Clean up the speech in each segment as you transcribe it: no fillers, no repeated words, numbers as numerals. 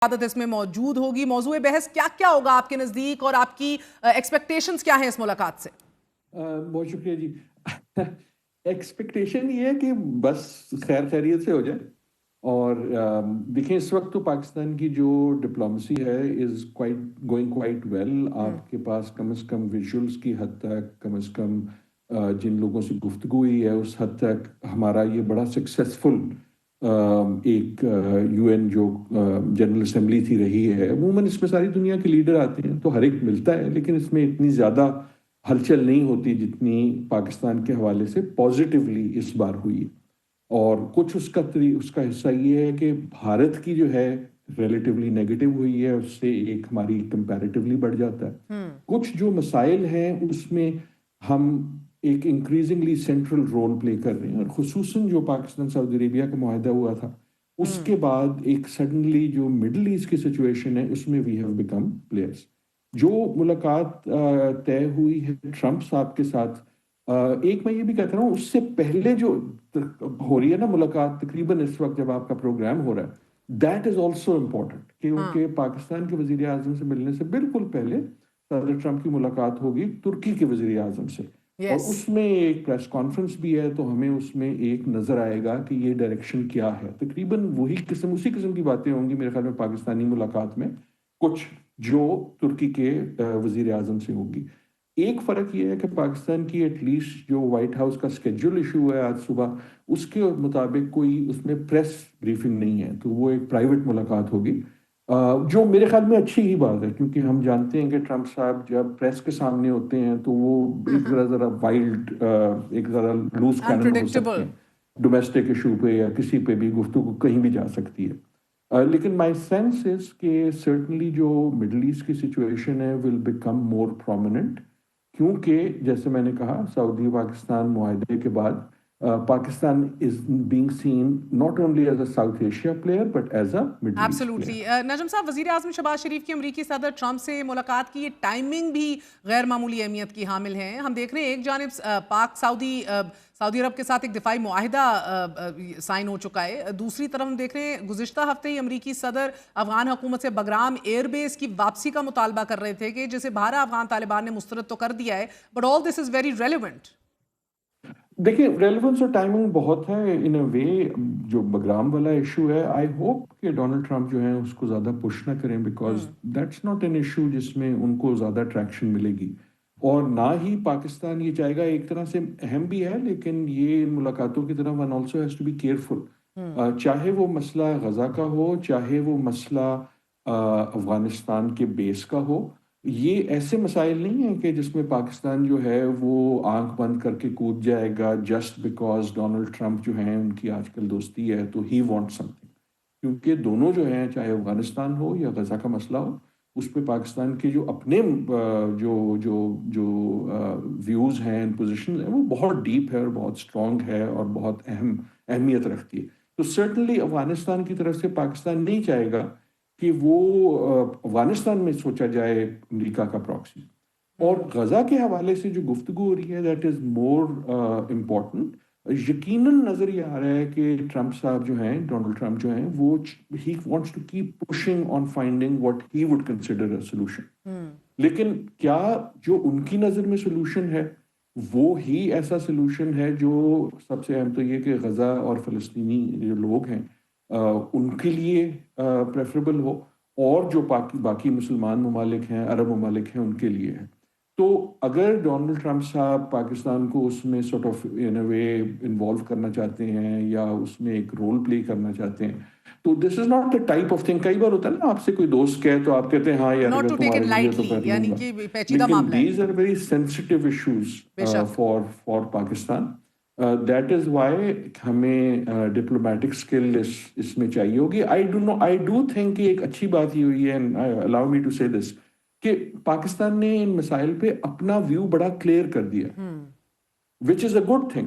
عادت اس میں موجود ہوگی. موضوع بحث کیا کیا ہوگا آپ کے نزدیک اور آپ کی ایکسپیکٹیشنز کیا ہیں اس ملاقات سے؟ بہت شکریہ جی. ایکسپیکٹیشن یہ ہے کہ بس خیر خیریت سے ہو جائے. اور دیکھیں اس وقت تو پاکستان کی جو ڈپلومسی ہے از گوئنگ کوائٹ ویل. آپ کے پاس کم از کم ویژولز کی حد تک کم از کم جن لوگوں سے گفتگو ہوئی ہے اس حد تک ہمارا یہ بڑا سکسیسفل ایک یو این جو جنرل اسمبلی تھی رہی ہے. عموماً اس میں ساری دنیا کے لیڈر آتے ہیں تو ہر ایک ملتا ہے، لیکن اس میں اتنی زیادہ ہلچل نہیں ہوتی جتنی پاکستان کے حوالے سے پازیٹیولی اس بار ہوئی. اور کچھ اس کا حصہ یہ ہے کہ بھارت کی جو ہے ریلیٹیولی نیگیٹو ہوئی ہے، اس سے ایک ہماری کمپیریٹیولی بڑھ جاتا ہے. کچھ جو مسائل ہیں اس میں ہم ایک انکریزنگلی سینٹرل رول پلے کر رہے ہیں، اور خصوصاً جو پاکستان سعودی عربیہ کا معاہدہ ہوا تھا اس کے بعد ایک سڈنلی جو مڈل ایسٹ کی سچویشن ہے اس میں وی ہیو بیکم پلیئرس. جو ملاقات طے ہوئی ہے ٹرمپ صاحب کے ساتھ، ایک میں یہ بھی کہتا ہوں اس سے پہلے جو ہو رہی ہے نا ملاقات تقریباً اس وقت جب آپ کا پروگرام ہو رہا ہے، دیٹ از آلسو امپورٹنٹ کیونکہ پاکستان کے وزیر اعظم سے ملنے سے بالکل پہلے صدر ٹرمپ کی ملاقات ہوگی ترکی کے وزیر اعظم سے، اور اس میں ایک پریس کانفرنس بھی ہے. تو ہمیں اس میں ایک نظر آئے گا کہ یہ ڈائریکشن کیا ہے. تقریباً اسی قسم کی باتیں ہوں گی میرے خیال میں پاکستانی ملاقات میں کچھ جو ترکی کے وزیر اعظم سے ہوگی. ایک فرق یہ ہے کہ پاکستان کی ایٹ لیسٹ جو وائٹ ہاؤس کا اسکیڈول ایشو ہے آج صبح، اس کے مطابق کوئی اس میں پریس بریفنگ نہیں ہے، تو وہ ایک پرائیویٹ ملاقات ہوگی، جو میرے خیال میں اچھی ہی بات ہے کیونکہ ہم جانتے ہیں کہ ٹرمپ صاحب جب پریس کے سامنے ہوتے ہیں تو وہ ایک ذرا وائلڈ، ایک ذرا لوز کینن ہو سکتے ہیں. ڈومیسٹک ایشو پہ یا کسی پہ بھی گفتگو کہیں بھی جا سکتی ہے. لیکن مائی سینس از کہ سرٹنلی جو مڈل ایسٹ کی سچویشن ہے ول بیکم مور پرومیننٹ، کیونکہ جیسے میں نے کہا سعودی پاکستان معاہدے کے بعد Pakistan is being seen not only as a South Asia player but as a Middle East player. نجم صاحب، وزیر اعظم شہباز شریف کی امریکی صدر ٹرمپ سے ملاقات کی یہ ٹائمنگ بھی غیر معمولی اہمیت کی حامل ہے. ہم دیکھ رہے ہیں ایک جانب پاک سعودی عرب کے ساتھ ایک دفاعی معاہدہ سائن ہو چکا ہے، دوسری طرف ہم دیکھ رہے ہیں گزشتہ ہفتے ہی امریکی صدر افغان حکومت سے بگرام ایئر بیس کی واپسی کا مطالبہ کر رہے تھے کہ جسے 12 افغان طالبان نے مسترد تو کر دیا ہے، but all this is very relevant. دیکھیں ریلیونس اور ٹائمنگ بہت ہے ان اے وے. جو بگرام والا ایشو ہے آئی ہوپ کہ ڈونلڈ ٹرمپ جو ہیں اس کو زیادہ پش نہ کریں، because that's not an issue جس میں ان کو زیادہ ٹریکشن ملے گی، اور نہ ہی پاکستان یہ چاہے گا. ایک طرح سے اہم بھی ہے لیکن یہ ملاقاتوں کی طرف one also has to be careful. چاہے وہ مسئلہ غزہ کا ہو، چاہے وہ مسئلہ افغانستان کے بیس کا ہو، یہ ایسے مسائل نہیں ہیں کہ جس میں پاکستان جو ہے وہ آنکھ بند کر کے کود جائے گا جسٹ بیکاز ڈونلڈ ٹرمپ جو ہیں ان کی آج کل دوستی ہے تو ہی وانٹ سم تھنگ. کیونکہ دونوں جو ہیں چاہے افغانستان ہو یا غزہ کا مسئلہ ہو، اس پہ پاکستان کے جو اپنے جو ویوز ہیں، پوزیشن ہیں، وہ بہت ڈیپ ہے اور بہت اسٹرانگ ہے اور بہت اہمیت رکھتی ہے. تو سرٹنلی افغانستان کی طرف سے پاکستان نہیں چاہے گا کہ وہ افغانستان میں سوچا جائے امریکہ کا پراکسی. اور غزہ کے حوالے سے جو گفتگو ہو رہی ہے دیٹ از مور امپورٹنٹ. یقیناً نظر یہ آ رہا ہے کہ ٹرمپ صاحب جو ہیں، ڈونلڈ ٹرمپ جو ہیں، وہ he wants to keep pushing on finding what he would consider a solution. لیکن کیا جو ان کی نظر میں سولوشن ہے وہ ہی ایسا سولوشن ہے جو سب سے اہم تو یہ کہ غزہ اور فلسطینی جو لوگ ہیں ان کے لیے پریفریبل ہو، اور جو باقی مسلمان ممالک ہیں، عرب ممالک ہیں، ان کے لیے ہے. تو اگر ڈونلڈ ٹرمپ صاحب پاکستان کو اس میں sort of in a way involve کرنا چاہتے ہیں یا اس میں ایک رول پلے کرنا چاہتے ہیں تو this is not the type of thing. کئی بار ہوتا ہے نا آپ سے کوئی دوست کہے تو آپ کہتے ہیں ہاں یار اگر تمہارے لیے تو کر لوں گا، لیکن these are very sensitive issues for Pakistan. That is why ہمیں ڈپلومیٹک اسکل اس میں چاہیے ہوگی. آئی ڈو تھنک کہ ایک اچھی بات یہ ہوئی ہے، الاؤ می ٹو سے دس، کہ پاکستان نے ان مسائل پہ اپنا ویو بڑا کلیئر کر دیا. which is a good thing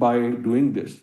by doing this.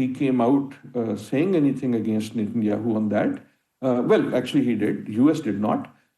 he came out saying anything against Netanyahu on that. Well, actually he did. US did not.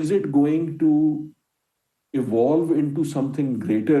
Is it going to evolve into something greater?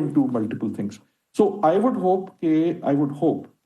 into multiple things. So I would hope